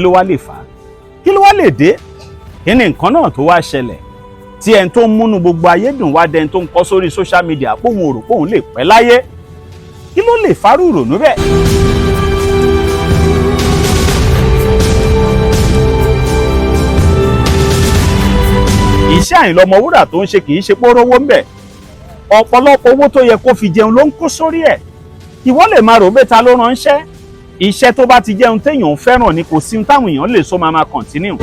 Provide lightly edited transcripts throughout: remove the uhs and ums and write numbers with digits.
ló wá lè fà á? Kí ló wá lè dé? Kí ni nǹkan náà tó wá ṣẹlẹ̀ tí ẹni tó ń múnú gbogbo ayé dùn wá dẹni tó ń kọ sórí social media póun ò rò póun lè pẹ́ láyé? Kí ló lè fárú ìrònú bẹ́ẹ̀? Iṣẹ́ Àyìnlá Ọmọwúrà tó ń ṣe kì í ṣe pé ó rówó ń bẹ̀. Ọ̀pọ̀lọpọ̀ owó tó yẹ kó fi jẹun ló ń kó sórí ẹ̀. Ìwọ lè máa rò bẹ́ẹ̀ ta ló ránṣẹ́. Iṣẹ́ tó bá ti jẹun téèyàn fẹ́ràn ni kò sí ohun táwọn èèyàn lè sọ máa kọ̀ntínú.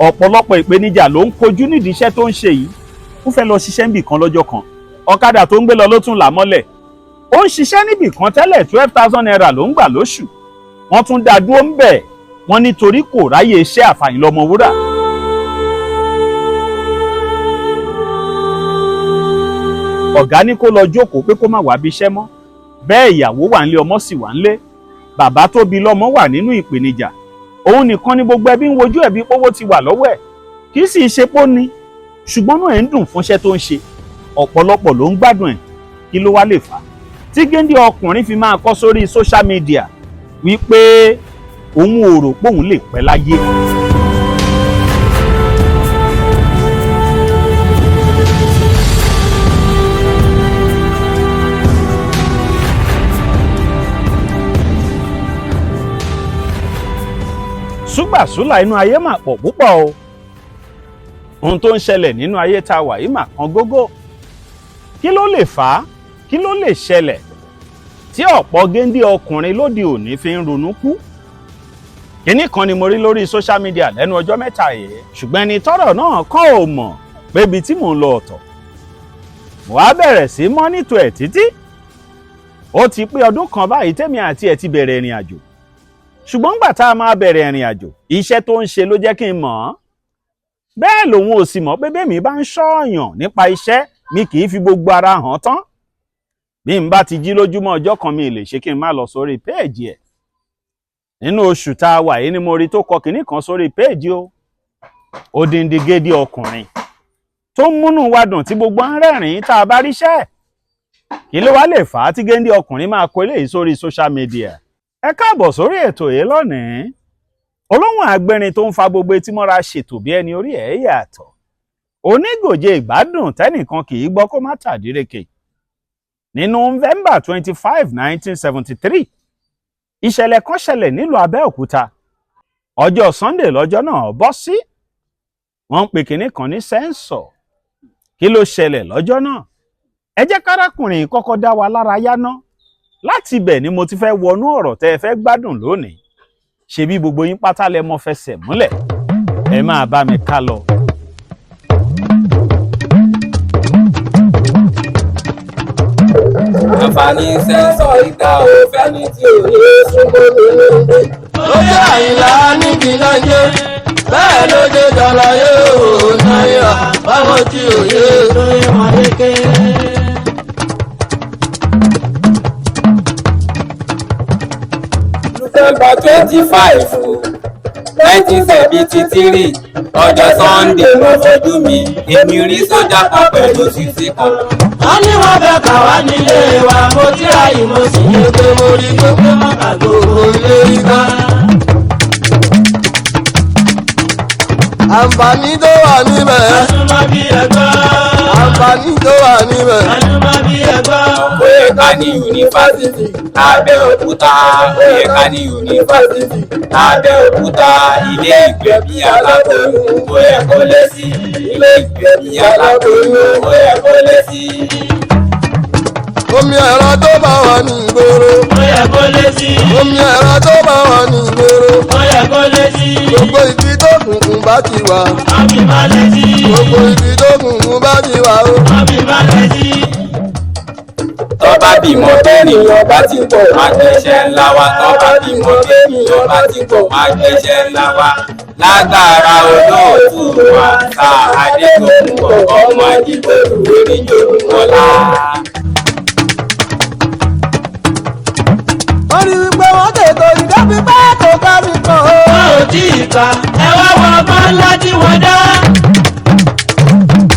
Ọ̀pọ̀lọpọ̀ ìpèníjà ló ń kojú nídìí iṣẹ́ tó ń ṣe yìí. Ó fẹ́ lọ ṣiṣẹ́ níbì kan lọ́jọ́ kan. Ọ̀kadà tó ń gbé lọ ló tún là mọ́lẹ̀. Ó ń ṣiṣẹ́ níbì kan tẹ́lẹ̀ 12,000 naira ló ń gbà lóṣù. Wọ́n tún dá dúró ń bẹ̀. Wọ́n nítorí kò ráyè iṣẹ́ Àyìnlá Ọmọwúrà. Ọ̀gá ní kó lọ jókòó pé kó má wá bí iṣẹ́ mọ́. Bẹ́ẹ̀ ìyàwó wà nílé, ọmọ sì wà nílé. Bàbá tó bí lọ́mọ wà nínú ìpèníjà. Òun nìkan ni gbogbo ẹbí ń wojú ẹ̀bí pówó ti wà lọ́wọ́ ẹ̀. Kì í sì ṣe pó ni. Ṣùgbọ́n náà ẹ̀ ń dùn fúnṣẹ́ tó ń ṣe. Ọ̀pọ̀lọpọ̀ ló ń gbádùn ẹ̀. Kí ló wá lè fà á? Tí géńdé ọkùnrin fi máa kọ sórí social media wípé òun ò rò póun lè pẹ́ láyé. Súgbàsúlà inú ayé mà pọ̀ púpọ̀ o. Ohun tó ń ṣẹlẹ̀ nínú ayé tá a wà yìí mà kan gógó. Kí ló lè fà á? Kí ló lè ṣẹlẹ̀ tí ọ̀pọ̀ géńdé ọkùnrin lóde òní fi ń ronú kú? Kíní kan ni mo rí lórí social media lẹ́nu ọjọ́ mẹ́ta yìí, ṣùgbọ́n ẹni tọ́rọ̀ náà kàn ò mọ̀ pé ibi tí mò ń lọ ọ̀tọ̀. Mo wá bẹ̀rẹ̀ sí mọ́nítọ̀ ẹ̀ títí. Ó ti pé ọdún kan báyìí tèmi àti ẹ̀ ti bẹ̀rẹ̀ ìrìn àjò. Ṣùgbọ́n nígbà tá a máa bẹ̀rẹ̀ ìrìn àjò, iṣẹ́ tó ń ṣe ló jẹ́ kí n mọ̀ ọ́n. Bẹ́ẹ̀ lòun ò sì mọ̀ pé bẹ́ẹ̀mi bá ń ṣọ́ọ̀yàn nípa iṣẹ́ mi kì í fi gbogbo ara hàn tán. Bí n bá ti jí lójúmọ́ ọjọ́ kan mi lè ṣe kí n má lọ sórí péèjì ẹ̀. Nínú oṣù tá a wà yìí ni mo rí tó kọ kìíní kan sórí péèjì o. Odindi gédé ọkùnrin tó ń múnú wa dùn tí gbogbo ń rẹ́rìn-ín tá a bá ríṣẹ́. Kí ló wá lè fà á tí gédé ọkùnrin máa kọ eléyìí sórí social media? Ẹ káàbọ̀ sórí ètò yìí lónìí. Olóhùn agbẹrin tó ń fa gbogbo etí mọ́ra ṣètò bí ẹni orí ẹ̀ yàtọ̀. Onígòjè ìgbádùn tẹ́nìkan kì í gbọ́ kó má tàdíreke. Ní November 25, 1973, ìṣẹ̀lẹ̀ kan ṣẹlẹ̀ nílùú Abẹ́òkúta. Ọjọ́ Sunday lọ́jọ́ náà bọ́ sí. Wọ́n ń pè kinní kan ní sẹ́ńsọ̀. Kí ló ṣẹlẹ̀ lọ́jọ́ náà? Ẹ jẹ́ kárákùnrin kọ́kọ́ dá wa lára yá ná. Láti ibẹ̀ ni mo ti fẹ́ wọnú ọ̀rọ̀ tẹ́ ẹ fẹ́ gbádùn lónìí. Ṣebí gbogbo yín pátá lẹ mọ́ fẹsẹ̀ múlẹ̀. Ẹ máa bá mi ká lọ. Àǹfààní sẹ́ńsọ̀ ìta ò fẹ́ni tí ò ní súnmọ́ lóde. Ó jẹ́ Àyìnlá níbi láyé, bẹ́ẹ̀ ló dé dàlàyé òun náírà, báwọn tí ò yé tó yé wọn lékè. November 25, 1973, ọjọ́ Sunday ló fojú mi, èmi rí sójà kan pẹ̀lú sísí kan. Wọ́n ní wọ́n fẹ́ kà wá nílé wa, mo tí àyè mo sì yé pé mo rí gbogbo mọ́kàgbó olè ká. Àǹfààní tó wà níbẹ̀. Àtúmọ̀ bí ẹ̀gbọ́n. Àǹfààní tó wà níbẹ̀. Àtúmọ̀ bí ẹ̀gbọ́n. Oyèká ní yunifásitì Abẹ́òkúta. Oyèká ní yunifásitì Abẹ́òkúta. Ilé ìgbé bí aláboyún ó yẹ kó lé sí. Ilé ìgbé bí aláboyún ó yẹ kó lé sí. Omi ẹ̀rọ tó bá wà ní ìgboro. Ó yẹ kó lé sí. Omi ẹ̀rọ tó bá wà ní ìgboro. Ó yẹ kó lé sí. Gbogbo ibi tó kùnkùn bá ti wà. Wọ́n fi máa lé sí. Gbogbo ibi tó kùnkùn bá ti wà o. Wọ́n fi máa lé sí. Tọ́ba bímọ tẹ́nìyàn bá ti pọ̀ máa gbéṣẹ́ ńlá wa. Tọ́ba bímọ tẹ́nìyàn bá ti pọ̀ máa gbéṣẹ́ ńlá wa. Lágbára olóòtú wa ta Adétòkunbọ̀ ọmọ Ajíbólú oníjòkúnmọ́lá. Wọ́n rí wípé wọ́n tètò ìdẹ́bí pé kò ká mi kàn ó. Wọ́n ò tí ì ka ẹ wá wọ ọmọ ńlá tí wọ́n dá.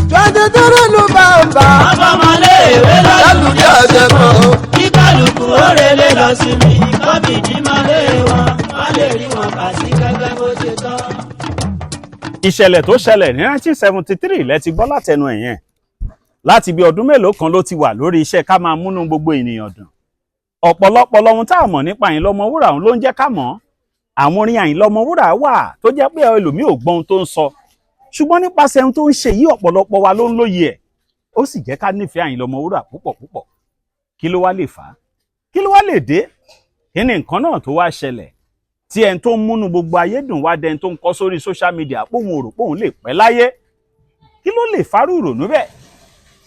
23 November. Ọmọlé ewé lọ́dún lálùjọ ọ̀sẹ̀ kan. kí kálukú ó relé lọ sí mi kọ́mìtì máa lé wọn wọ́n lè rí wọn kà sí gẹ́gẹ́ bó ṣe tọ́. ìṣẹ̀lẹ̀ tó ṣẹlẹ̀ ní 1973 lẹ ti gbọ́ látẹnu ẹ̀ yẹn láti bí ọdún mélòó kan ló ti wà lórí iṣẹ́ ká máa múnú gbogbo ènìyàn dùn ọ̀pọ̀lọpọ̀ lọ́hun tá a mọ̀ nípa Àyìnlá Ọmọwúrà òun ló ń jẹ́ ká mọ̀ àwọn orin Àyìnlá Ọmọwúrà wà tó jẹ́ pé ẹlòmíì ò gbọ́ ohun tó ń sọ ṣùgbọ́n nípasẹ̀ ohun tó ń ṣe yí ọ̀pọ̀lọpọ̀ wa ló ń lóye ẹ̀ ó sì jẹ́ ká nífẹ̀ẹ́ Àyìnlá Ọmọwúrà púpọ̀ púpọ̀ kí ló wá lè fà á kí ló wá lè dé kí ni nǹkan náà tó wá ṣẹlẹ̀ tí ẹni tó ń múnú gbogbo ayé dùn wá dẹni tó ń kọ sórí social media póun ò rò póun lè pẹ́ láyé kí ló lè fárú ìrònú bẹ́ẹ̀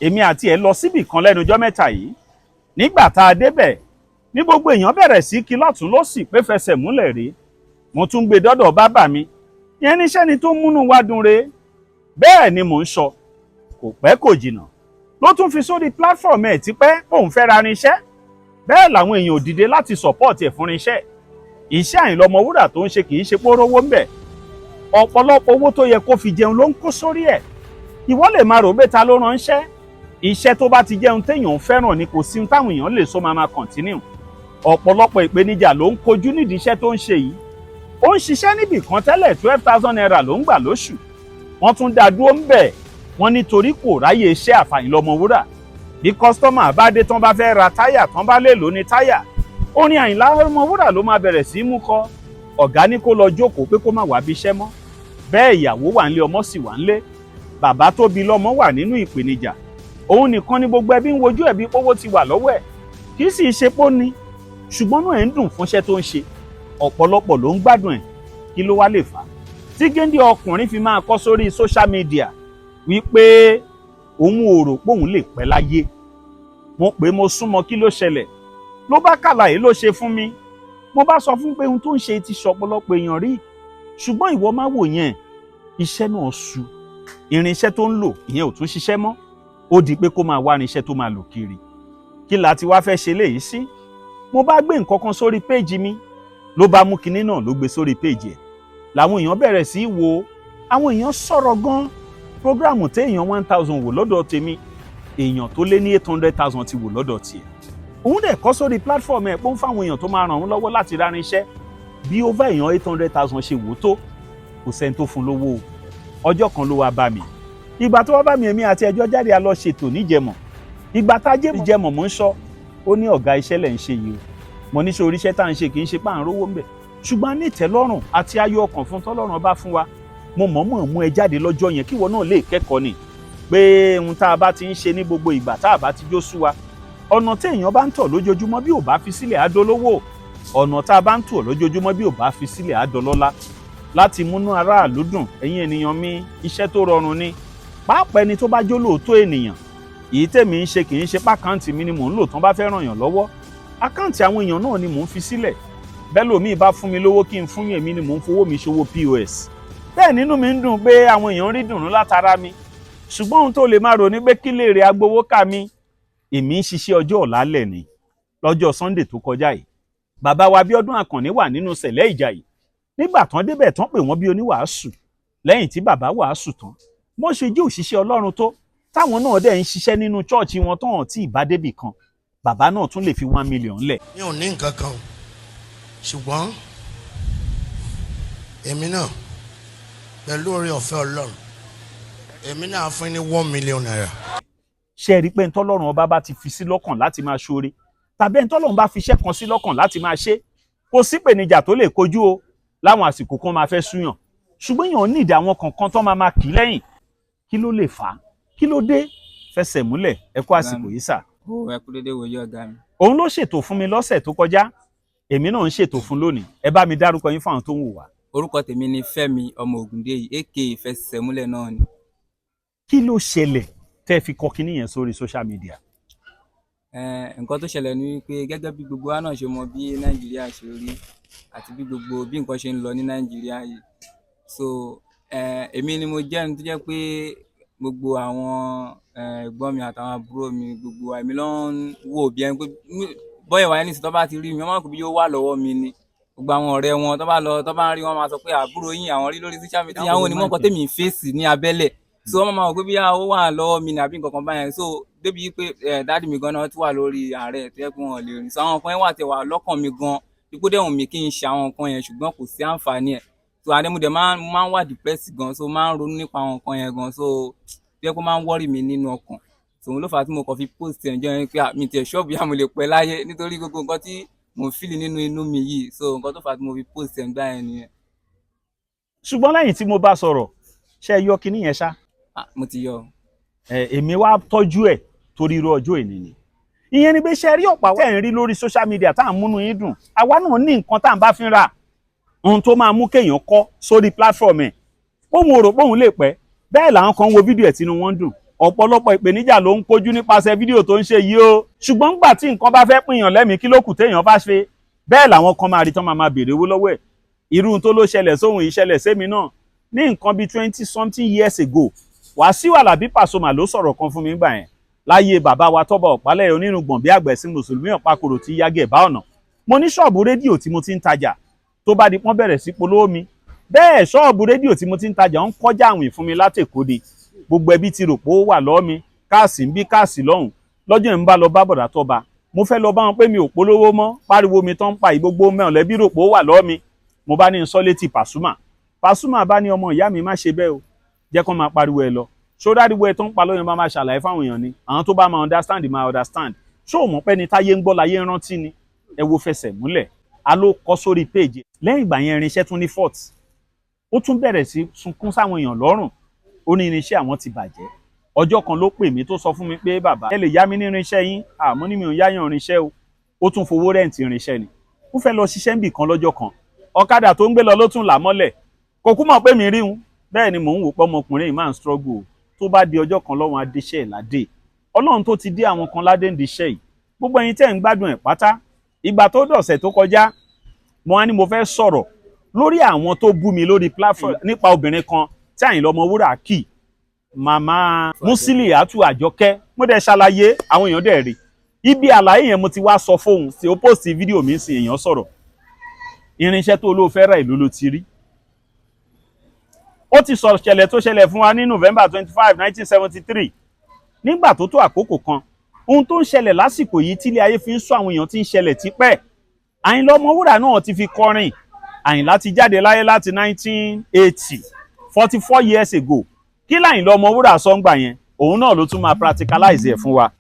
èmi àti ẹ̀ lọ síbì kan lẹ́nu ọjọ́ mẹ́ta yìí nígbà tá a débẹ̀ ní gbogbo èèyàn bẹ̀rẹ̀ sí kí lọ́tún lọ́sì pé fẹsẹ̀ múlẹ̀ rí mo tún gbé dọ́dọ̀ bàbá mi yẹn níṣẹ́ ni tó múnú wá dùn re bẹ́ẹ̀ ni mò ń sọ kò pẹ́ kò jìnnà ló tún fi sórí platform ẹ̀ tipẹ́ òun fẹ́ ra irinṣẹ́ bẹ́ẹ̀ làwọn èèyàn ò dìde láti support ẹ̀ fún irinṣẹ́ iṣẹ́ Àyìnlá Ọmọwúrà tó ń ṣe kì í ṣe pórówó ń bẹ̀ ọ̀pọ̀lọpọ̀ owó tó yẹ kó fi jẹun ló ń kó sórí ẹ̀ ìwọ lè máa rò bẹ́ẹ̀ ta ló ránṣẹ́ iṣẹ́ tó bá ti jẹun téèyàn fẹ́ràn ni kò sí táwọn èèyàn lè so máa continue ọ̀pọ̀lọpọ̀ ìpèníjà ló ń kojú nídìí iṣẹ́ tó ń ṣe yìí ó ń ṣiṣẹ́ níbì kan tẹ́lẹ̀ 12,000 naira ló ń gbà lóṣù wọ́n tún dá dúró ń bẹ̀ wọ́n nítorí kò ráyè iṣẹ́ Àyìnlá Ọmọwúrà bí kọ́sítọ́mà bá dé tán bá fẹ́ ra táyà tán bá lè lò ní táyà orin Àyìnlá Ọmọwúrà ló máa bẹ̀rẹ̀ sí í mú kọ ọ̀gá ní kó lọ jókòó pé kó má wá bí iṣẹ́ mọ́ bẹ́ẹ̀ ìyàwó wà nílé ọmọ sì wà nílé bàbá tó bí lọ́mọ wà nínú ìpèníjà òun nìkan ni gbogbo ẹbí ń wojú ẹbí owó ti wà lọ́wọ́ ẹ̀ kì í sì ṣe pó ní ṣùgbọ́n náà ẹ̀ ń dùn fúnṣẹ́ tó ń ṣe ọ̀pọ̀lọpọ̀ ló ń gbádùn ẹ̀ kí ló wá lè fà á tí géńdé ọkùnrin fi máa kọ́ sórí social media wípé òun ò rò pé òun lè pẹ́ láyé mo pé mo súnmọ́ kí ló ṣẹlẹ̀ ló bá kàlàyé ló ṣe fún mi mo bá sọ fún pé ohun tó ń ṣe ti ṣọ̀pọ̀lọpọ̀ èèyàn rí ṣùgbọ́n ìwọ má wò yẹn iṣẹ́ náà sú irinṣẹ́ tó ń lò ìyẹn ò tún ṣiṣẹ́ mọ́ ó di pé kó máa wá irinṣẹ́ tó máa lò kiri kí la ti wá fẹ́ ṣe léyìí sí mo bá gbé nǹkan kan sórí péèjì mi ló bá mú kinní náà ló gbé sórí péèjì ẹ̀ làwọn èèyàn bẹ̀rẹ̀ sí í wo àwọn èèyàn sọ̀rọ̀ gan prógráàmù téèyàn 1000 wò lọ́dọ̀ tèmi èèyàn tó lé ní 800,000 ti wò lọ́dọ̀ tiẹ̀ òun dẹ̀ kọ́ sórí platform ẹ̀ pé ń fáwọn èèyàn tó máa ràn wọ́n lọ́wọ́ láti ra irinṣẹ́ bí over èèyàn 800,000 ṣe wò tó kò sẹ́ni tó fún lówó ọjọ́ kan ló wá bá mi ìgbà tó wá bá mi èmi àti ẹjọ́ jáde a lọ ṣètò níjẹmọ̀ ìgbà tá a jẹ́ ìjẹmọ̀ mò ń sọ ó ní ọ̀gá iṣẹ́ lẹ̀ ń ṣe yìí o mo ní ṣe oríṣẹ́ tá à ń ṣe kì í ṣe páà ń rówó ń bẹ̀ ṣùgbọ́n ní ìtẹ́lọ́rùn àti ayọ̀ ọkàn fún tọ́lọ́run bá fún wa mo mọ̀ọ́mọ̀ mú ẹ jáde lọ́jọ́ yẹn kíwọ náà lè kẹ́kọ̀ọ́ ni pé ohun tá a bá ti ń ṣe ní gbogbo ìgbà tá a bá ti jó sú wa ọ̀nà tí èèyàn bá ń tọ̀ lójoojúmọ́ bí ò bá fi sílẹ̀ á dolówó ọ̀nà tá a bá ń tọ̀ lójoojúmọ́ bí ò bá fi sílẹ̀ á dọlọ́lá láti múnú aráàlú dùn ẹ̀yin ènìyàn mi iṣẹ́ tó rọrùn ni pàápàá ẹni tó bá jó lóòótọ́ ènìyàn èyí tèmi ń ṣe kì í ṣe pákáǹtì mi ni mò ń lò tán bá fẹ́ ràn yàn lọ́wọ́ àkáǹtì àwọn èèyàn náà ni mò ń fi sílẹ̀ bẹ́ẹ̀ lómi bá fún mi lówó kí n fún èmi ni mò ń fowó mi ṣòwò POS bẹ́ẹ̀ nínú mi ń dùn pé àwọn èèyàn rí dùnú látara mi ṣùgbọ́n ohun tó lè máa rò ní pé kí lè rè agbowó ká mi èmi ń ṣiṣẹ́ ọjọ́ ọ̀la lẹ̀ ni lọ́jọ́ Sunday tó kọjá yìí bàbá wa Bíọ́dún Àkànní wà nínú sẹ̀lẹ̀ Ìjàyè nígbà tán débẹ̀ tán pè wọ́n bí oníwàásù lẹ́yìn tí bàbá wàásù tán wọ́n ṣe jẹ́ òṣìṣẹ́ Ọlọ́run tó táwọn náà dẹ̀ ń ṣiṣẹ́ nínú chọ́ọ̀chì wọn tán tí ìbá débì kan bàbá náà tún lè fi 1 million lẹ̀. mi ò ní nǹkan kan ṣùgbọ́n èmi náà pẹ̀lú oore ọ̀fẹ́ Ọlọ́run èmi náà fún ní 1 million naira. ṣé ẹ rí pé ntọ́lọ́run ọba bá ti fi sí lọ́kàn láti máa ṣoore tàbí ntọ́lọ́run bá fi iṣẹ́ kan sí lọ́kàn láti máa ṣe kò sí ìpèníjà tó lè kojú o láwọn àsìkò kan máa fẹ́ súyàn ṣùgbọ́n èèyàn ní ìdí àwọn kankan tó máa kì í lẹ́yìn kí ló lè fà á kí ló dé fẹsẹ̀ múlẹ̀ ẹ kú àsìkò yìí sà. ó ẹ kú dédé wòye ọ̀gá mi. òun ló ṣètò fún mi lọ́sẹ̀ tó kọjá èmi náà ń ṣètò fún lónìí ẹ bá mi dárúkọ yín fún àwọn tó ń wò wá. orúkọ tèmi ni Fẹ́mi ọmọ Ògúndèyí aka Ìfẹsẹ̀múlẹ̀ náà ni. kí ló ṣẹlẹ̀ tẹ́ fi kọ kinní yẹn sórí social media. nǹkan tó ṣẹlẹ̀ ni wípé gẹ́gẹ́ bí gbogbo wa náà ṣe mọ bí Nàìjíríà ṣe rí àti bí nǹkan ṣe ń lọ ní Nàìjíríà yìí so èmi ni mo jẹ́ ẹni tó jẹ́ pé gbogbo àwọn ẹ̀gbọ́n mi àtàwọn àbúrò mi gbogbo èmi ló ń wò bí ẹni pé bọ́yẹ̀ wáyé nísìsiyìí tó bá ti rí mi wọ́n mọ̀ pé yóò wà lọ́wọ́ mi ni gbogbo àwọn ọ̀rẹ́ wọn tó bá ń rí wọn máa sọ pé àbúrò yín àwọn rí lórí social media àwọn onímọ̀ nǹkan tèmi ń fèsì ní abẹ́lẹ̀ so wọ́n máa wò pé bí ó wà lọ́wọ́ mi nàbí nǹkan kan báyẹn so débi pé dáàdì mi gan-an ti wà lórí ààrẹ tó yẹ pé wọ́n lè rìn so àwọn nǹkan yẹn wà tẹ̀ wà lọ́kàn mi gan-an ipò dẹ̀wọ̀n mi kí n ṣe àwọn nǹkan yẹn ṣùgbọ́n kò sí àǹfààní ẹ̀ so àdémùdẹ̀ máa ń wà depressed gan so máa ń ronú nípa àwọn nǹkan yẹn gan so tó yẹ pé máa ń worry mi nínú ọkàn so òun ló fà á tí mo kàn fi post ẹ̀ ǹjẹ́ yẹn pé mi tiẹ̀ ṣọ́ọ̀bù yà mo lè pẹ́ láyé nítorí gbogbo nǹkan tí mo feel nínú inú mi yìí so nǹkan tó fà á tí mo fi post ẹ̀ ń gbá yẹn nìyẹn. ṣùgbọ́n lẹ́yìn tí mo bá sọ̀rọ̀ ṣe é yọ kinní yẹn ṣá. mo ti yọ. èmi wá tọ́jú ẹ̀ torí irú ọjọ́ èní ni ìyẹn ni bí ṣe rí ọ̀pá wá ẹ̀ ń rí lórí social media tá à ń múnú yín dùn àwa náà ní nǹkan tá à ń bá fínra ohun tó máa mú kéèyàn kọ́ sórí platform ẹ̀ òun ò rò pé òun lè pẹ́ bẹ́ẹ̀ làwọn kan wo fídíò ẹ̀ tínú wọn dùn ọ̀pọ̀lọpọ̀ ìpèníjà ló ń kojú nípasẹ̀ fídíò tó ń ṣe yìí o ṣùgbọ́n nígbà tí nǹkan bá fẹ́ pìyàn lẹ́mìí kí ló kù téèyàn bá ṣe bẹ́ẹ̀ làwọn kan máa rí tán máa béèrè owó lọ́wọ́ ẹ̀ irú tó ló ṣẹlẹ̀ sóhun ìṣẹ̀lẹ̀ sẹ́mi náà ní nǹkan bíi 20-something years ago Wàsíù Àlàbí Pasuma ló sọ̀rọ̀ kan fún mi gbà yẹn láyé bàbá wa Tọ́ba Ọ̀pálẹ̀ onírùngbọ̀n bí àgbẹ̀sìn mùsùlùmí ọ̀pákòrò tí yágẹ̀ bá ọ̀nà mo ní ṣọ́ọ̀bù rédíò tí mo ti ń tajà tó bá di pọ́n bẹ̀rẹ̀ sí polówó mi bẹ́ẹ̀ ṣọ́ọ̀bù rédíò tí mo ti ń tajà ń kọjá àwìn fún mi látèkóde gbogbo ẹbí ti rò pé ó wà lọ́ọ́ mi káàsì ń bí káàsì lọ́hùn lọ́jọ́ ń bá lọ bá bọ̀dà Tọ́ba mo fẹ́ lọ bá wọn pé mi ò polówó mọ́ pariwo mi tán pa ìgbogbo mẹ́ọ̀lẹ́bí rò pé ó wà lọ́ọ́ mi mo bá ní sọ létí Pasuma bá ní ọmọ ìyá mi má ṣe bẹ́ẹ̀ o jẹ́ kó máa pariwo ẹ lọ ṣó dáríwọ ẹ tó ń pa lóyún máa ṣàlàyé fáwọn èèyàn ni àwọn tó bá máa understand ṣó o mọ̀ pé ní táyé ń gbọ́ láyé ń rántí ni ẹ wo fẹsẹ̀ múlẹ̀ a ló kọ sórí péèjì lẹ́yìn ìgbà yẹn irinṣẹ́ tún ní fault ó tún bẹ̀rẹ̀ sí sunkún sáwọn èèyàn lọ́rùn ó ní irinṣẹ́ àwọn ti bàjẹ́ ọjọ́ kan ló pè mí tó sọ fún mi pé bàbá ẹ lè yá mi ní irinṣẹ́ yín àmọ́ ní mi ò yáyàn irinṣẹ́ o ó tún fowó rẹ́ǹtì irinṣẹ́ ni ó fẹ́ lọ ṣiṣẹ́ níbì kan lọ́jọ́ kan ọ̀kadà tó ń gbé lọ ló tún là mọ́lẹ̀ kò kú mọ̀ pé mi rí un bẹ́ẹ̀ ni mò ń wò pé ọmọkùnrin yìí máa ń struggle tó bá di ọjọ́ kan lọ́wọ́n adéṣẹ́ ìládé ọlọ́run tó ti dé àwọn kan ládé ń diṣẹ́ yìí gbogbo ẹ̀yin tẹ́ ń gbádùn ẹ̀ pátá ìgbà tó dọ̀sẹ̀ tó kọjá mo wá ní mo fẹ́ sọ̀rọ̀ lórí àwọn tó bú mi lórí platform nípa obìnrin kan tí Àyìnlá Ọmọwúrà kì màmá Musiliatu Àjọkẹ́ mo dẹ̀ ṣàlàyé àwọn èèyàn dẹ̀ rí ibi àlàyé yẹn mo ti wá sọ fóun tí ó post fídíò mi sí èèyàn sọ̀rọ̀ irinṣẹ́ tó ló fẹ́ rà ìlú ló ti rí ó ti sọ ṣẹlẹ̀ tó ṣẹlẹ̀ fún wa ní November 25, 1973 nígbà tó tó àkókò kan ohun tó ń ṣẹlẹ̀ lásìkò yìí tílé ayé fi ń sọ àwọn èèyàn tí ń ṣẹlẹ̀ tipẹ́ Àyìnlá Ọmọwúrà náà ti fi kọrin Àyìnlá ti jáde láyé láti 1980 44 years ago kí l'Àyìnlá Ọmọwúrà sọ ń gbà yẹn òun náà ló tún máa practicalize ẹ̀ fún wa.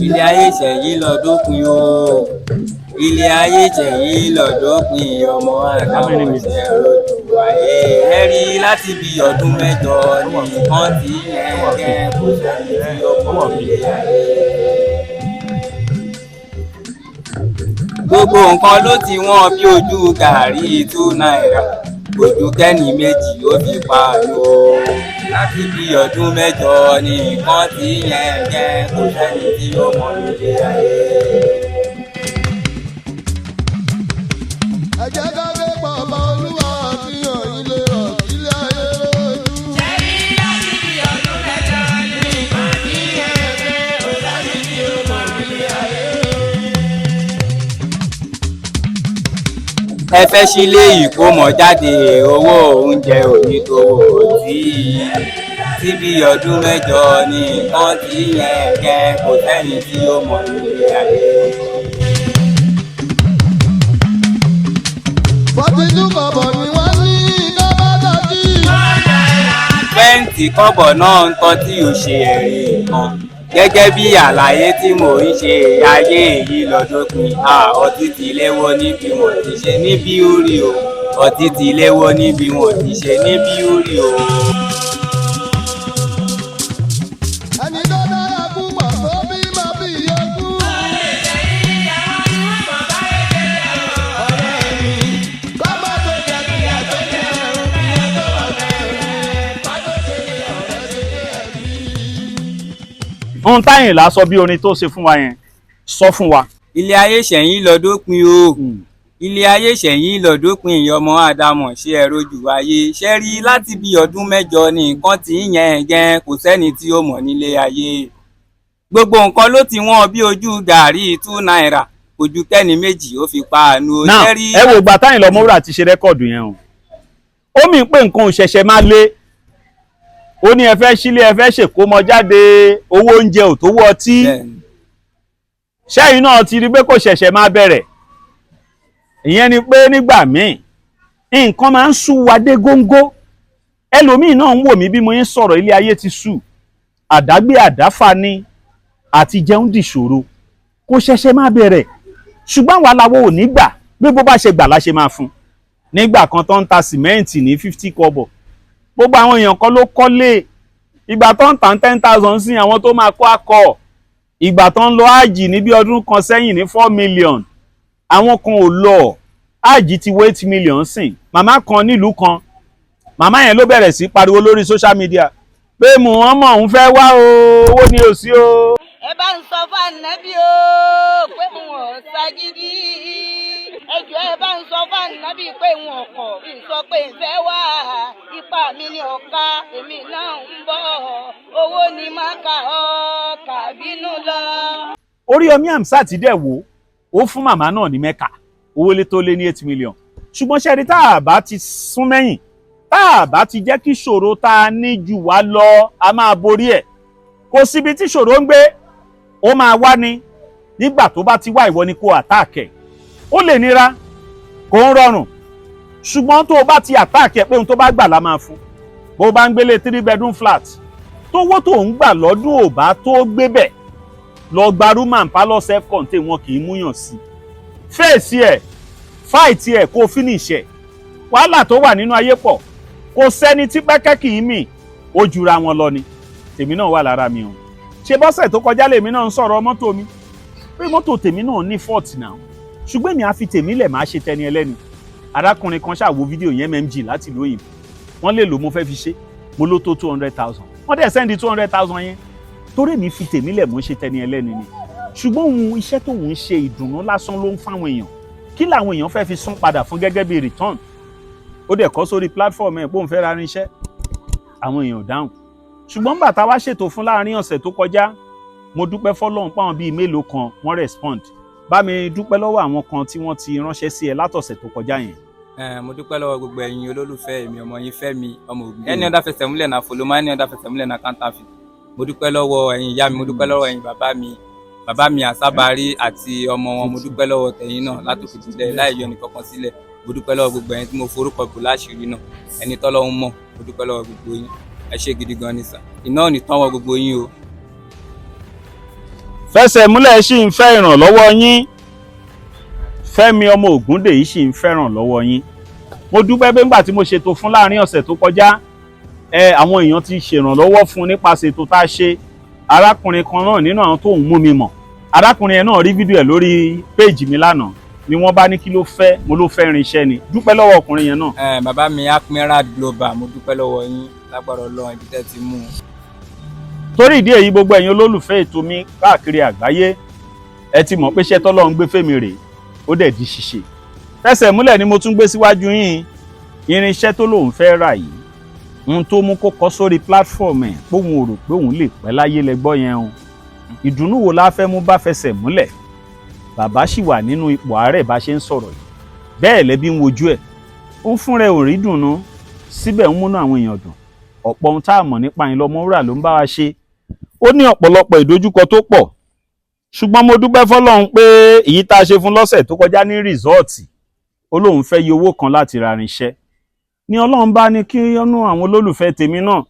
ilé ayé ìṣẹ̀yí lọ́dọ́kùn o ilé ayé ìṣẹ̀yí lọ́dọ́kùn ọmọ àdámọ̀ ìṣẹ̀rọ̀ jù wáyé ẹ̀rí láti bí ọdún mẹ́jọ ní nǹkan tí ẹ̀ẹ́dẹ́ kò sẹ́ni tí ó pọ̀ ilé ayé. gbogbo nǹkan ló ti wọ́n bí ojú gàárì 2 náírà ojú kẹ́ni méjì ó fi pa lò láti bí ọdún mẹ́jọ ní nǹkan tí yẹn jẹ́ kò sẹ́ni tí ó mọ ilé ayé. ẹ jẹ́ ká gbé bàbá Olúwa àti ilé rọ̀ sílé ayé lójú. ṣẹ́rí láti bí ọdún mẹ́jọ ní nǹkan tí yẹn jẹ́ kò sẹ́ni tí ó mọ ilé ayé. ẹ fẹ́ sílé ìkómọjáde owó oúnjẹ onítòwò tí bí ọdún mẹ́jọ ní nǹkan tí yẹn jẹ́ kò sẹ́ni tí ó mọ ilé ayé. 42 kọ̀bọ̀ ni wọ́n ní kábàdàjì. 20 kọ́bọ̀ náà ń tọ́ tí ò ṣe ẹ̀rí nǹkan gẹ́gẹ́ bí àlàyé tí mò ń ṣe ayé èyí lọ́dọ́pin ọtí ti léwọ́ níbi wọ́n ti ṣe níbí orí o ọtí ti léwọ́ níbi wọ́n ti ṣe níbí orí o. ẹni tó dára púpọ̀ tó bí má bí yẹkú. ọ̀rẹ́ mi kọ́mọ tó jẹ kí ẹ tó jẹ ẹrù kí ẹ tó ọ̀rẹ́ rẹ̀ pàtó ṣe ọ̀rẹ́ ṣe ẹ̀rí. ohun t'Àyìnlá sọ bí orin tó ṣe fún wa yẹn sọ fún wa. ilé ayé ṣẹ̀yìn lọ́dọ́pin o ilé ayé ṣẹ̀yìn lọ́dọ́pin ọmọ àdámọ̀ ṣe ẹ̀rọ jù ayé ṣe rí láti bí ọdún mẹ́jọ ní nǹkan tí yẹn gẹ́ kò sẹ́ni tí ó mọ̀ nílé ayé gbogbo nǹkan ló ti wọ́n bí ojú gàrí 2 náírà ojú kẹ́ni méjì ó fi pa àánú now ẹ wo ìgbà táyìn lọ́mọ́wúrà ti ṣe rẹ́kọ̀dù yẹn o ó mì pé nǹkan ò ṣẹ̀ṣẹ̀ máa lé ó ní ẹ fẹ́ sílé ẹ fẹ́ ṣèkómọ jáde owó oúnjẹ ò tó wọ́ ọtí ṣẹ́yìn náà ti rí pé kò ṣẹ̀ṣẹ̀ máa bẹ̀rẹ̀ ìyẹn ni pé nígbà míì nǹkan máa ń sú wa dé góńgó ẹlòmíì náà ń wò mí bí mo ń sọ̀rọ̀ ilé ayé ti sú àdágbé àdáfà ni àti jẹun dìṣòro kò ṣẹ̀ṣẹ̀ máa bẹ̀rẹ̀ ṣùgbọ́n àwa làwọn ò ní gbà bí bó bá ṣe gbà la ṣe máa fún nígbà kan tó ń ta sìmẹ́ǹtì ní 50 kọ́bọ̀ gbogbo àwọn èèyàn kan ló kọ́lé ìgbà tó ń tàn 10,000 sí àwọn tó máa kó akọ ìgbà tó ń lọ ájì ní bí ọdún kan sẹ́yìn ní 4 million àwọn kan ò lọ ájì ti wé 8 million sìn màmá kan nílùú kan màmá yẹn ló bẹ̀rẹ̀ sí pariwo lórí social media pé Muhammad òun fẹ́ wá o owó ni ò sí o. ẹ bá ń sọ fún ànábì o pé mo ò ságídí ẹjọ ẹ bá ń sọ fún ànábì pé wọn ọkọ ìsọ pé ìfẹ́ wà ipa mi ní ọ̀ka èmi náà ń bọ̀ owó ni má kà ọ́ kàbínú lọ. Oríyọmí Hamzat dẹ̀ wò ó fún màmá náà ní Mẹ́kà owó lé tó lé ní 8 million ṣùgbọ́n ṣẹ́ni tá a bá ti sún mẹ́yìn tá a bá ti jẹ́ kí ṣòro tá a ní jù wá lọ a máa borí ẹ̀ kò síbi tí ṣòro ń gbé ó máa wá ní nígbà tó bá ti wá ìwọ ni kó àtáàkẹ̀ ó lè nira kò ń rọrùn ṣùgbọ́n tó o bá ti àtáàkẹ̀ pé ohun tó bá gbà la máa fún bó o bá ń gbélé 3 bedroom flat tówó tó ń gbà lọ́dún ò bá tó gbé bẹ̀ lọ gba room and parlour self contain wọn kì í múyàn sí fèsì ẹ̀ fáìtì ẹ̀ kó finish ẹ̀ wàhálà tó wà nínú ayé pọ̀ kò sẹ́ni tí pẹ́kẹ́ kì í mì ó jura wọn lọ ni tèmi náà wà lára mi o ṣe bọ́sẹ̀ tó kọjá lèmi náà ń sọ̀rọ̀ mọ́tò mi pé mọ́tò tèmi náà ní fault náà ṣùgbọ́n èmi á fi tèmi lẹ̀ máa ṣe tẹni ẹlẹ́ni arákùnrin kan ṣàwo fídíò yẹn mmg láti ìlú òyìnbó wọ́n lè lò mo fẹ́ fi ṣe mo ló tó 200,000 wọ́n dẹ̀ sẹ́ndí 200,000 yẹn torí mi fi tèmi lẹ̀ mo ṣe tẹni ẹlẹ́ni ni ṣùgbọ́n òun iṣẹ́ tó ń ṣe ìdùnnú lásán ló ń fáwọn èèyàn kí làwọn èèyàn fẹ́ fi sún padà fún gẹ́gẹ́ bí return ó dẹ̀ kọ́ sórí platform ẹ̀ pé òun fẹ́ ra irinṣẹ́ àwọn èèyàn dáhùn ṣùgbọ́n bàtà wá ṣètò fún láàrin ọ̀sẹ̀ tó kọjá mo dúpẹ́ fọ́lọ́run páwọn bíi mélòó kan wọ́n respond bá mi dúpẹ́ lọ́wọ́ àwọn kan tí wọ́n ti ránṣẹ́ sí ẹ látọ̀sẹ̀ tó kọjá yẹn. mo dúpẹ́ lọ́wọ́ gbogbo ẹ̀yin olólùfẹ́ mi ọmọ yín Fẹ́mi ọmọ Ògùn ẹni ọ̀dà fẹsẹ̀ múlẹ̀ náà folomá ẹni ọ̀dà fẹsẹ̀ múlẹ̀ náà kántáfì mo dúpẹ́ lọ́wọ́ ẹ̀yin ìyá mi mo dúpẹ́ lọ́wọ́ ẹ̀yin bàbá mi Àsábárí àti ọmọ wọn mo dúpẹ́ lọ́wọ́ tẹ̀yin náà látòkè tilẹ̀ láì yọ nìkankan sílẹ̀ mo dúpẹ́ lọ́wọ́ gbogbo ẹ̀yin tí mo forúkọ bò láṣìírí náà ẹni tọ́lọ́hun mọ̀ mo dúpẹ́ lọ́wọ́ gbogbo yín ẹ ṣé gidi gan ni sà iná ò ní tán wọ gbogbo yín o. fẹsẹ̀ múlẹ̀ sì ń fẹ́ ìrànlọ́wọ́ yín Fẹ́mi ọmọ Ògúndèyí sì ń fẹ́ ìrànlọ́wọ́ yín mo dúpẹ́ pé nígbà tí mo ṣètò fún láàrin ọ̀sẹ̀ tó kọjá àwọn èèyàn ti ṣèrànlọ́wọ́ fún nípasẹ̀ ètò tá a ṣe arákùnrin kan náà nínú àwọn tó ń mú mi mọ̀ arákùnrin yẹn náà rí fídíò ẹ̀ lórí péèjì mi lánàá ni wọ́n bá ní kí ló fẹ́ mo ló fẹ́ irinṣẹ́ ni dúpẹ́ lọ́wọ́ ọkùnrin yẹn náà. bàbá mi Akmerad Global mo dúpẹ́ lọ́wọ́ yín lágbára Ọlọ́run ibi tẹ́ ti mú un. torí ìdí èyí gbogbo ẹ̀yin olólùfẹ́ ètò mi káàkiri àgbáyé ẹ ti mọ̀ pé iṣẹ́ tọ́lọ́run gbé fèmí rèé ó dẹ̀ di ṣíṣe fẹsẹ̀ múlẹ̀ ni mo tún gbé síwájú yín irinṣẹ́ tó lóun fẹ́ rà yìí ohun tó mú kó kọ sórí platform ẹ̀ póun ò rò pé òun lè pẹ́ láyé lẹ́gbọ́ yẹn o ìdùnnú wo la fẹ́ mú bá fẹsẹ̀ múlẹ̀ bàbá sì wà nínú ipò àárẹ̀ bá ṣe ń sọ̀rọ̀ yìí bẹ́ẹ̀ lẹ́bí ń wojú ẹ̀ ó ń fún rẹ̀ ò rí dùnnú síbẹ̀ ń múnú àwọn èèyàn dùn ọ̀pọ̀ ohun tá a mọ̀ nípa yín lọ́mọ́wúrà ló ń bá wa ṣe ó ní ọ̀pọ̀lọpọ̀ ìdojúkọ tó pọ̀ ṣùgbọ́n mo dúpẹ́ fọ́lọ́run pé èyí tá a ṣe fún lọ́sẹ̀ tó kọjá ní rìsọ́ọ̀tì ó lóun fẹ́ yí owó kan láti ra irinṣẹ́ ni Ọlọ́run bá ní kí ọ̀nà àwọn olólùfẹ́ tèmi náà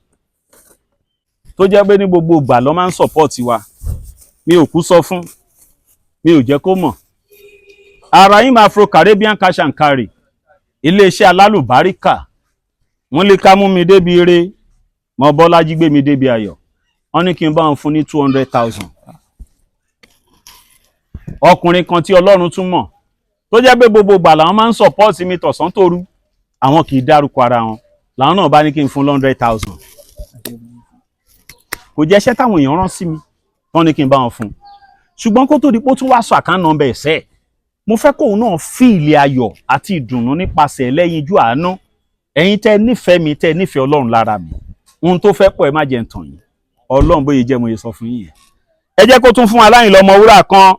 tó jẹ́ pé ní gbogbo ìgbà ló máa ń sọ̀pọ̀tì wa mi ò kú sọ fún mi ò jẹ́ kó mọ̀ Araim Afro Caribbean Cash and Carry iléeṣẹ́ alálùbáríkà wọ́n lè ká mú mi débi eré mọ́ Bọ́lájí gbé mi débi ayọ̀ wọ́n ní kí n bá wọn fún ní 200,000 ọkùnrin kan tí Ọlọ́run tún mọ̀ tó jẹ́ pé gbogbo ìgbà làwọn máa ń sọ̀pọ́ọ̀tì mi tọ̀sán tòru àwọn kì í dárúkọ ara wọn làwọn náà bá ní kí n fún 100,000 kò jẹ́ iṣẹ́ táwọn èèyàn rán sí mi wọ́n ní kí n bá wọn fún ṣùgbọ́n kó tó di pé ó tún wá sọ àkáǹtì nọ́mbà ẹ̀sẹ̀ mo fẹ́ kóun náà fi ilé ayọ̀ àti ìdùnnú nípasẹ̀ ẹlẹ́yinjú àánú ẹ̀yin tẹ́ nífẹ̀ẹ́ mi tẹ́ nífẹ̀ẹ́ Ọlọ́run lára mi ohun tó fẹ́ pọ̀ ẹ má jẹ́ ń tàn yín Ọlọ́run bóyá jẹ́ mo yẹ sọ fún yín yẹn ẹ jẹ́ kó tún fún Aláyìnlá Ọmọwúrà kan.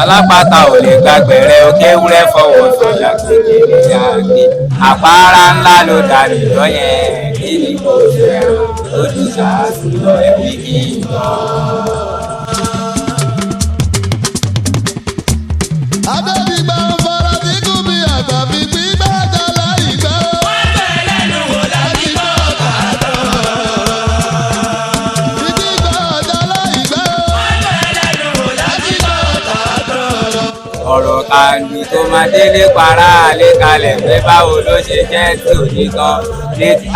alápatà ò lè gbàgbẹ̀rẹ̀ òkè wúrẹ́ fọwọ́ sọ̀yà kékeré àgbẹ̀ àpárá ńlá ló dàbí lọ́yẹ̀ kí ni kò fẹ́ ojú ṣáàṣì lọ ẹ̀wí kí n lọ. Adébígbà ń fara tí kú bí àgbà fi gbígbà jọlá ìgbà. Wọ́n bẹ̀ lẹ́nu wò láti gbọ́ ọ̀gá tán. Gbígbà jọlá ìgbà. Wọ́n bẹ̀ lẹ́nu wò láti gbọ́ ọ̀gá tán. ọ̀rọ̀ kàndù tó máa délé para àlẹ́ kalẹ̀ pé báwo ló ṣe jẹ́ tí ò ní tán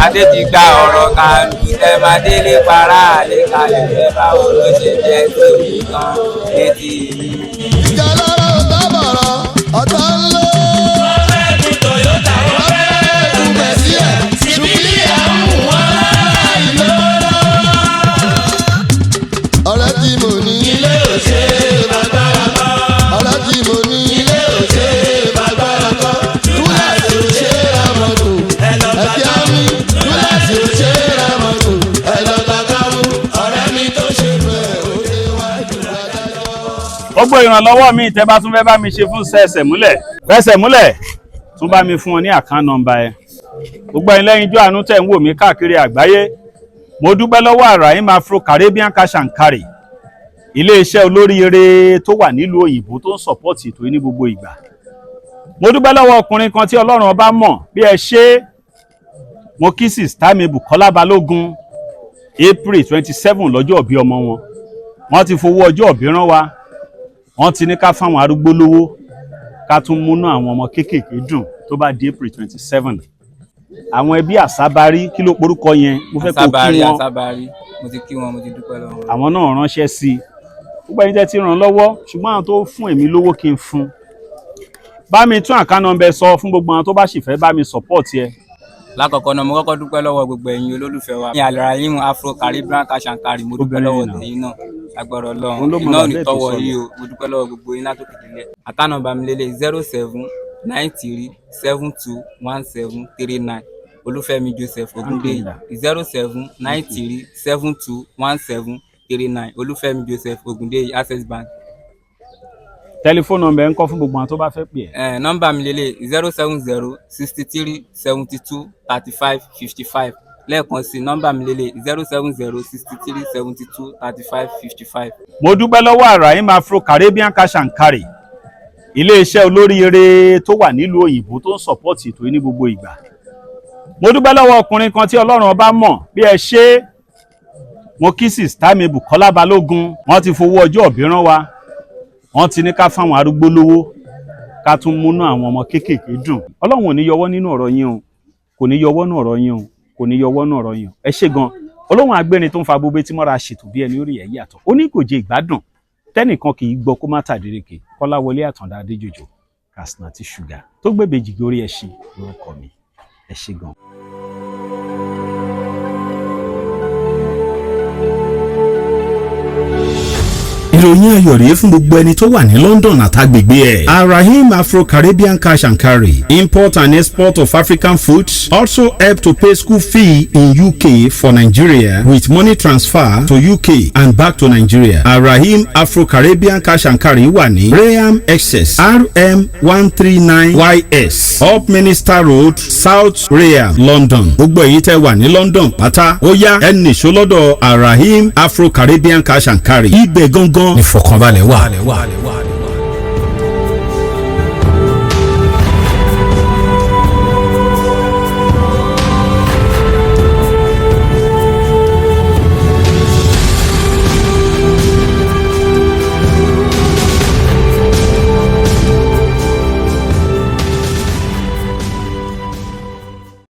adé ti gba ọ̀rọ̀ kàndù tẹ́ máa délé para àlẹ́ kalẹ̀ pé báwo ló ṣe jẹ́ tí ò ní tán létí yìí. Ìjà lára ọ̀tá bọ̀rọ̀ ọ̀tá ńlọ. Wọ́n fẹ́ kú Toyota, wọ́n fẹ́ kú Mercedes, ṣùgbọ́n àwọn wọn àìlọ́rọ̀. Ọ̀rẹ́ tí mo ní ilé òṣè bàgbára kọ́. Ọ̀rẹ́ tí mo ní ilé òṣè bàgbára kọ́. Túláàsì òṣè ramọ̀tò ẹ̀kí àmì. Túláàsì òṣè ramọ̀tò ẹ̀lọ́tàkàmù. Ọ̀rẹ́ mi tó ṣe bẹ́ẹ̀ ó ṣe wájú adájọ́. Gbogbo ìrànlọ́wọ́ mi tẹ́ bá tún fẹ́ bá mi ṣe fún fẹsẹ̀ múlẹ̀ tún bá mi fún wọn ní account number ẹ. Gbogbo ẹ̀yin lẹ́yìn ijó àánú tẹ̀ ń wò mí káàkiri àgbáyé. Mo dúpẹ́ lọ́wọ́ Arahim Afro Caribbean Cash and Carry, iléeṣẹ́ olóríire tó wà nílùú òyìnbó tó ń sọ̀pọ́tì ètò yìí ní gbogbo ìgbà. Mo dúpẹ́ lọ́wọ́ ọkùnrin kan tí Ọlọ́run ọba mọ̀ bí ẹ ṣe. Mo kí sista mi Bùkọ́lá Balógun, April 27 lọ́jọ́ ìbí ọmọ wọn. Wọ́n ti fowó ọjọ́ ìbí rán wa. Wọ́n ti ní ká fáwọn arúgbó lówó ká tún múnú àwọn ọmọ kéékèèké dùn tó bá di April 27. Àwọn ẹbí Àsábárí kí ló porúkọ yẹn mo fẹ́ kó kí wọn. Àsábárí mo ti kí wọn, mo ti dúpẹ́ lọ́wọ́ wọn. Àwọn náà ránṣẹ́ sí i. Gbogbo ẹni tẹ́ ti ràn lọ́wọ́ ṣùgbọ́n àwọn tó fún èmi lówó kí n fún. Bá mi tún account number sọ fún gbogbo àwọn tó bá sì fẹ́ bá mi support ẹ. Lákọ̀ọ́kọ́ náà mo kọ́kọ́ dúpẹ́ lọ́wọ́ gbogbo ẹ̀yin olólùfẹ́ wa ní Arahim Afro Caribbean Cash and Carry. Mo dúpẹ́ lọ́wọ́ tẹ̀yin náà agbára Ọlọ́run iná ò ní tọ́wọ́ yìí o. Mo dúpẹ́ lọ́wọ́ gbogbo yín látòkè délẹ̀. Account number mi lélẹ̀ 0793721739 Olúfẹ́mi Joseph Ogundeyi 0793721739 Olúfẹ́mi Joseph Ogundeyi Access Bank. Tẹlifóònù nọ́mbà ń kọ́ fún gbogbo àwọn tó bá fẹ́ pè ẹ́. Nọ́mbà mi lélẹ̀ 07063723555 lẹ́ẹ̀kan sí nọ́mbà mi lélẹ̀ 07063723555. Mo dúpẹ́ lọ́wọ́ Arahim Afro Caribbean Cash and Carry, iléeṣẹ́ olóríire tó wà nílùú òyìnbó tó ń sọ̀pọ́tì ètò yìí ní gbogbo ìgbà. Mo dúpẹ́ lọ́wọ́ ọkùnrin kan tí Ọlọ́run ọba mọ̀ bí ẹ ṣe. Mo kí sista mi Bùkọ́lá Balógun. Wọ́n ti fowó ọjọ́ ìbí rán wa. Wọ́n ti ní ká fáwọn arúgbó lówó ká tún múnú àwọn ọmọ kéékèèké dùn. Ọlọ́run ò ní yọwọ́ nínú ọ̀rọ̀ yín o, kò ní yọwọ́ nínú ọ̀rọ̀ yín o, kò ní yọwọ́ nínú ọ̀rọ̀ yín o. Ẹ ṣé gan. Ọlọ́run agbérin tó ń fa gbogbo etí mọ́ra ṣètò bí ẹni orí ẹ̀ yàtọ̀. Ó ní kò jẹ ìgbádùn tẹ́nìkan kì í gbọ́ kó má tàdéréke. Kọ́láwọlé Àtàndá Adéjòjò Katsina ti ṣúgà tó gbébejì gorí ẹṣin lórúkọ mi. Ẹ ṣé gan. ìròyìn ayọ̀ rèé fún gbogbo ẹni tó wà ní London àtàgbègbè ẹ̀. Arahim Afro Caribbean Cash and Carry, import and export of African foods, also help to pay school fee in UK for Nigeria with money transfer to UK and back to Nigeria. Arahim Afro Caribbean Cash and Carry wà ní Graham Excess RM 139YS Up Minister Road, South Graham, London. Gbogbo èyí tẹ́ wà ní London pátá ó yá ẹ nìṣó lọ́dọ̀ Arahim Afro Caribbean Cash and Carry. Ibẹ̀ gangan ìfọ̀kànbalẹ̀ wà.